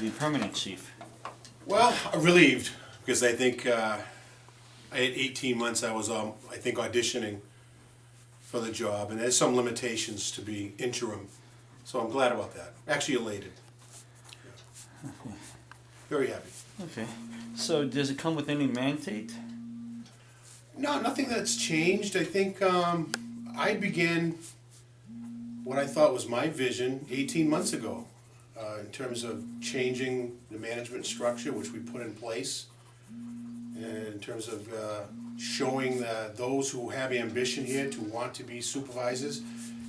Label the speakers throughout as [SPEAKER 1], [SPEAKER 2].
[SPEAKER 1] the permanent chief?
[SPEAKER 2] Well, relieved, because I think I had 18 months I was, I think, auditioning for the job, and there's some limitations to be interim, so I'm glad about that. Actually elated. Yeah. Very happy.
[SPEAKER 1] Okay. So does it come with any mandate?
[SPEAKER 2] No, nothing that's changed. I think I began what I thought was my vision 18 months ago in terms of changing the management structure, which we put in place, and in terms of showing that those who have ambition here to want to be supervisors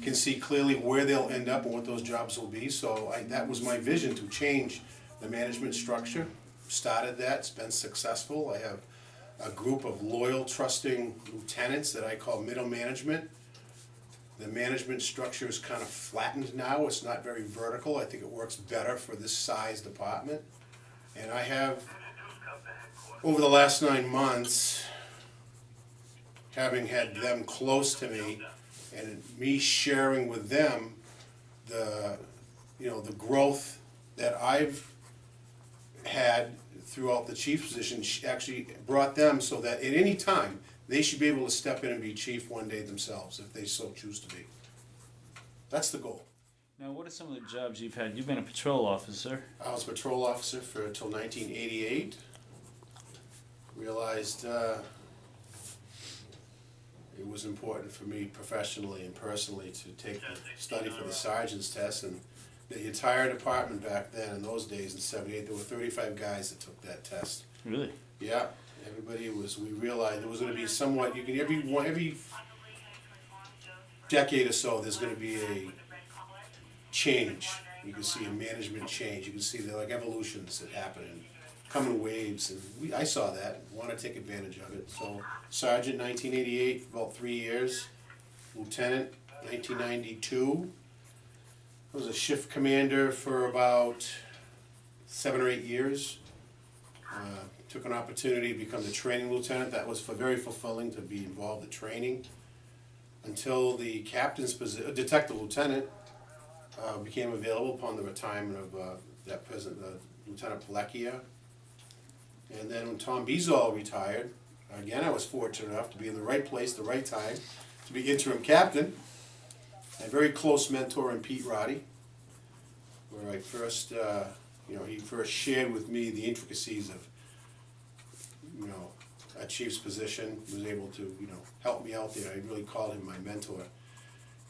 [SPEAKER 2] can see clearly where they'll end up and what those jobs will be. So that was my vision, to change the management structure. Started that, it's been successful. I have a group of loyal, trusting lieutenants that I call middle management. The management structure is kind of flattened now. It's not very vertical. I think it works better for this size department. And I have, over the last 9 months, having had them close to me and me sharing with them the growth that I've had throughout the chief position, actually brought them so that at any time they should be able to step in and be chief one day themselves if they so choose to be. That's the goal.
[SPEAKER 1] Now, what are some of the jobs you've had? You've been a patrol officer.
[SPEAKER 2] I was a patrol officer until 1988. Realized it was important for me professionally and personally to take the study for the sergeant's test, and the entire department back then, in those days in '78, there were 35 guys that took that test.
[SPEAKER 1] Really?
[SPEAKER 2] Yeah, everybody was. We realized there was going to be somewhat. You can every decade or so, there's going to be a change. You can see a management change. You can see the evolutions that happen and come in waves, and I saw that. Want to take advantage of it. So sergeant 1988, about 3 years. Lieutenant 1992. I was a shift commander for about 7 or 8 years. Took an opportunity to become the training lieutenant. That was very fulfilling, to be involved in training, until the captain's position, detective lieutenant, became available upon the retirement of that president, Lieutenant Palekia. And then when Tom Bezol retired, again I was fortunate enough to be in the right place, the right time, to be interim captain. A very close mentor in Pete Roddy, where I first, he first shared with me the intricacies of, a chief's position. Was able to, help me out there. I really called him my mentor.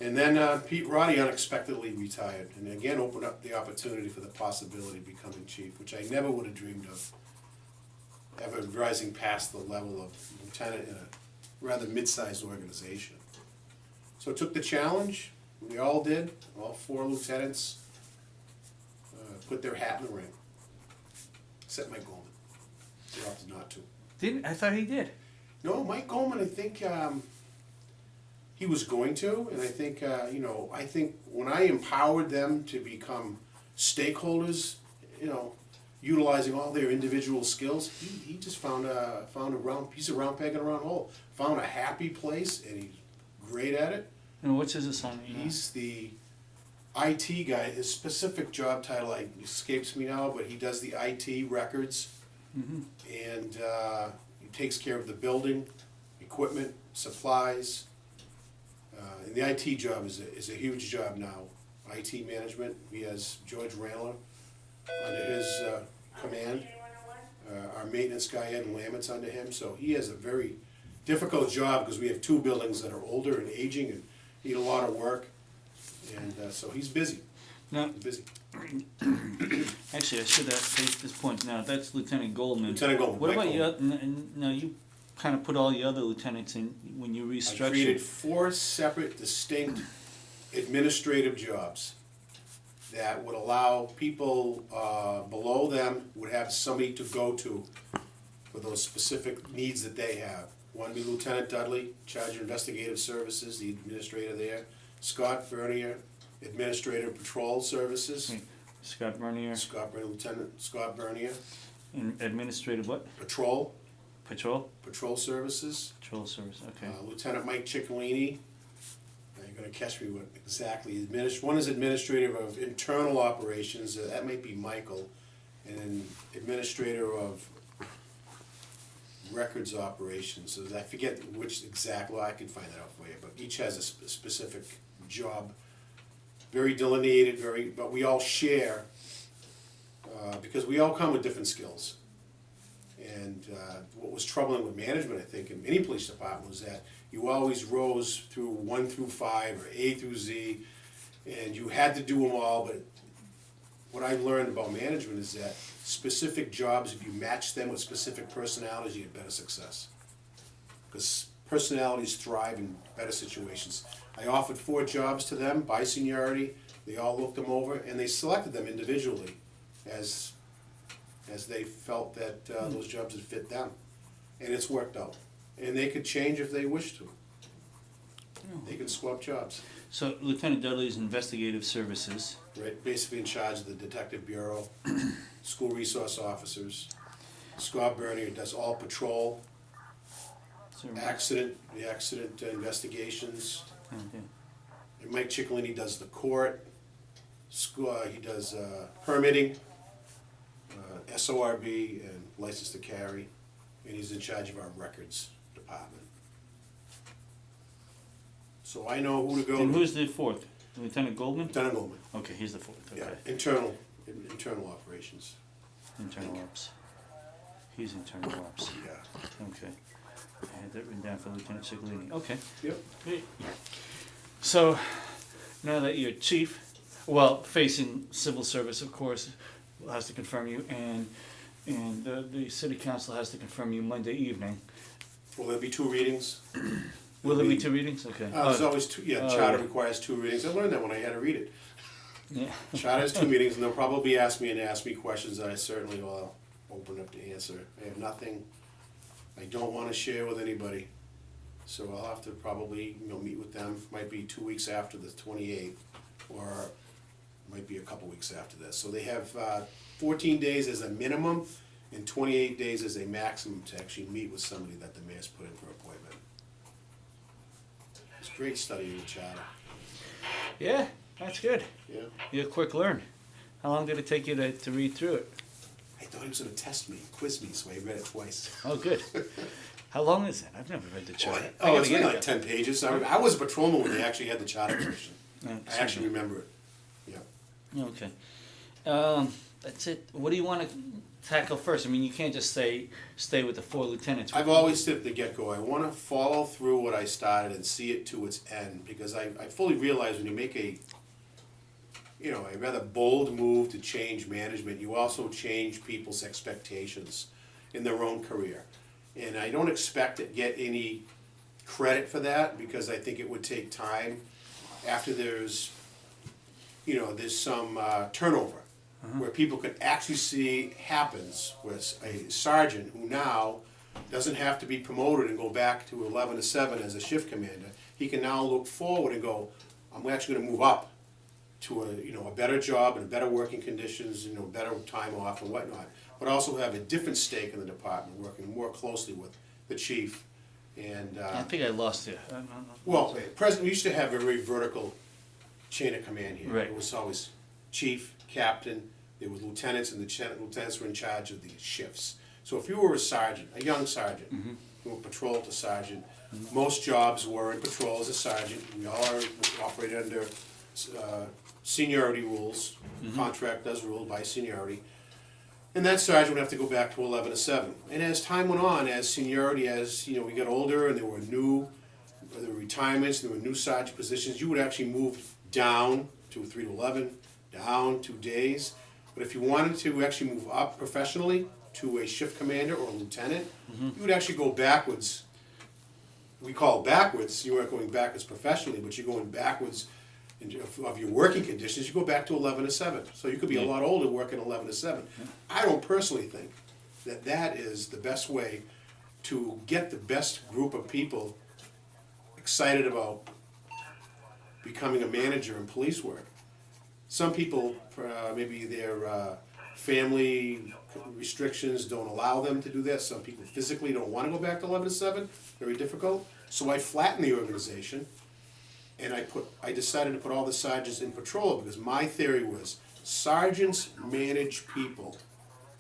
[SPEAKER 2] And then Pete Roddy unexpectedly retired, and again opened up the opportunity for the possibility of becoming chief, which I never would have dreamed of, ever rising past the level of lieutenant in a rather mid-sized organization. So I took the challenge. We all did. All 4 lieutenants put their hat in the ring, except Mike Goldman. They opted not to.
[SPEAKER 1] I thought he did.
[SPEAKER 2] No, Mike Goldman, I think he was going to, and I think, I think when I empowered them to become stakeholders, utilizing all their individual skills, he just found a piece of round peg in a round hole. Found a happy place, and he's great at it.
[SPEAKER 1] And what's his assignment?
[SPEAKER 2] He's the IT guy. His specific job title escapes me now, but he does the IT records, and he takes care of the building, equipment, supplies. And the IT job is a huge job now. IT management. He has George Randler under his command. Our maintenance guy, Ed Lamont's under him. So he has a very difficult job, because we have 2 buildings that are older and aging and need a lot of work. And so he's busy.
[SPEAKER 1] Now,
[SPEAKER 2] He's busy.
[SPEAKER 1] actually, I should have made this point. Now, that's Lieutenant Goldman.
[SPEAKER 2] Lieutenant Goldman.
[SPEAKER 1] What
[SPEAKER 2] Mike
[SPEAKER 1] about
[SPEAKER 2] Goldman.
[SPEAKER 1] you? Now, you kind of put all the other lieutenants in when you
[SPEAKER 2] I
[SPEAKER 1] restructured.
[SPEAKER 2] created 4 separate, distinct administrative jobs that would allow people below them would have somebody to go to for those specific needs that they have. One would be Lieutenant Dudley, in charge of investigative services, the administrator there. Scott Vernier, administrator of patrol services.
[SPEAKER 1] Scott Bernier.
[SPEAKER 2] Lieutenant Scott Bernier.
[SPEAKER 1] In administrative what?
[SPEAKER 2] Patrol
[SPEAKER 1] Patrol
[SPEAKER 2] services.
[SPEAKER 1] service. Okay.
[SPEAKER 2] Lieutenant Mike Ciccolini. Now you're going to catch me what exactly. One is administrative of internal operations. That might be Michael. and then administrator of records operations. So I forget which exact law, I can find that out for you, but each has a specific job, very delineated, but we all share, because we all come with different skills. And what was troubling with management, I think, in any police department was that you always rose through 1 through 5 or A through Z, and you had to do them all. But what I've learned about management is that specific jobs, if you match them with specific personalities, you get better success. Because personalities thrive in better situations. I offered 4 jobs to them by seniority. They all looked them over, and they selected them individually as they felt that those jobs would fit them. And it's worked out. And they could change if they wish to. They could swap jobs.
[SPEAKER 1] So Lieutenant Dudley's investigative services.
[SPEAKER 2] Right, basically in charge of the detective bureau, school resource officers. Scott Bernier does all patrol, the accident investigations.
[SPEAKER 1] Okay.
[SPEAKER 2] And Mike Ciccolini does the court. He does permitting, SORB, and license to carry. And he's in charge of our records department. So I know who to go
[SPEAKER 1] And
[SPEAKER 2] to.
[SPEAKER 1] who's the fourth? Lieutenant Goldman?
[SPEAKER 2] Lieutenant Goldman.
[SPEAKER 1] Okay, he's the fourth. Okay.
[SPEAKER 2] Yeah, internal operations.
[SPEAKER 1] Internal ops. He's internal ops.
[SPEAKER 2] Yeah.
[SPEAKER 1] Okay. I had that written down for Lieutenant Ciccolini. Okay.
[SPEAKER 2] Yep.
[SPEAKER 1] Great. So, now that you're chief, well, facing civil service, of course, has to confirm you, and the city council has to confirm you Monday evening.
[SPEAKER 2] Will there be 2 readings?
[SPEAKER 1] Will there be 2 readings? Okay.
[SPEAKER 2] There's always 2,
[SPEAKER 1] Oh,
[SPEAKER 2] charter
[SPEAKER 1] yeah.
[SPEAKER 2] requires 2 readings. I learned that when I had to read it.
[SPEAKER 1] Yeah.
[SPEAKER 2] Charter has 2 meetings, and they'll probably ask me questions that I certainly will open up to answer. I have nothing I don't want to share with anybody. So I'll have to probably, meet with them. Might be 2 weeks after the 28th, or might be a couple weeks after this. So they have 14 days as a minimum and 28 days as a maximum to actually meet with somebody that the mayor's put in for appointment. It's great studying the charter.
[SPEAKER 1] Yeah, that's good.
[SPEAKER 2] Yeah.
[SPEAKER 1] You're a quick learn. How long did it take you to read through it?
[SPEAKER 2] I thought he was going to test me, quiz me, so I read it twice.
[SPEAKER 1] Oh, good. How long is it? I've never read the charter.
[SPEAKER 2] Oh, it's
[SPEAKER 1] yeah,
[SPEAKER 2] only like 10 pages. I was a patrolman when they actually had the charter version. I actually remember it. Yeah.
[SPEAKER 1] Okay. That's it. What do you want to tackle first? I mean, you can't just stay with the 4 lieutenants.
[SPEAKER 2] I've always said at the get-go, I want to follow through what I started and see it to its end, because I fully realize when you make a rather bold move to change management, you also change people's expectations in their own career. And I don't expect to get any credit for that, because I think it would take time after there's some turnover, where people can actually see happens with a sergeant who now doesn't have to be promoted and go back to 11 to 7 as a shift commander. He can now look forward and go, I'm actually going to move up to a better job and better working conditions, better time off and whatnot, but also have a different stake in the department, working more closely with the chief. And
[SPEAKER 1] I think I lost you.
[SPEAKER 2] well, we used to have a very vertical chain of command here.
[SPEAKER 1] Right.
[SPEAKER 2] It was always chief, captain, there were lieutenants, and the lieutenants were in charge of the shifts. So if you were a sergeant, a young sergeant, you were patrol to sergeant, most jobs were in patrol as a sergeant. We all operated under seniority rules. Contract does rule by seniority. And that sergeant would have to go back to 11 to 7. And as time went on, as seniority, we got older and there were retirements, there were new sergeant positions, you would actually move down to 3 to 11, down 2 days. But if you wanted to actually move up professionally to a shift commander or a lieutenant, you would actually go backwards. We call it backwards. You weren't going backwards professionally, but you're going backwards of your working conditions. You go back to 11 to 7. So you could be a lot older working 11 to 7. I don't personally think that is the best way to get the best group of people excited about becoming a manager in police work. Some people, maybe their family restrictions don't allow them to do that. Some people physically don't want to go back to 11 to 7. Very difficult. So I flattened the organization, and I decided to put all the sergeants in patrol, because my theory was sergeants manage people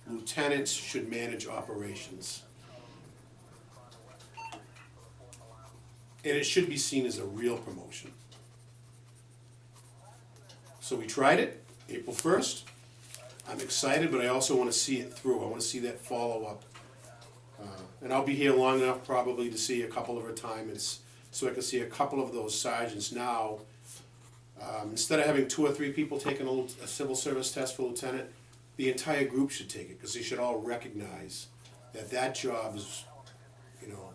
[SPEAKER 2] lieutenants should manage operations. And it should be seen as a real promotion. So we tried it, April 1st. I'm excited, but I also want to see it through. I want to see that follow-up. And I'll be here long enough probably to see a couple of retirements, so I can see a couple of those sergeants now. Instead of having 2 or 3 people taking a civil service test for lieutenant, the entire group should take it, because they should all recognize that that job is, you know,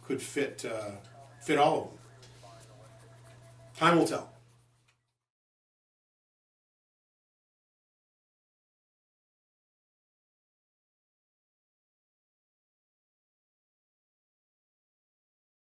[SPEAKER 2] could fit all of them. Time will tell.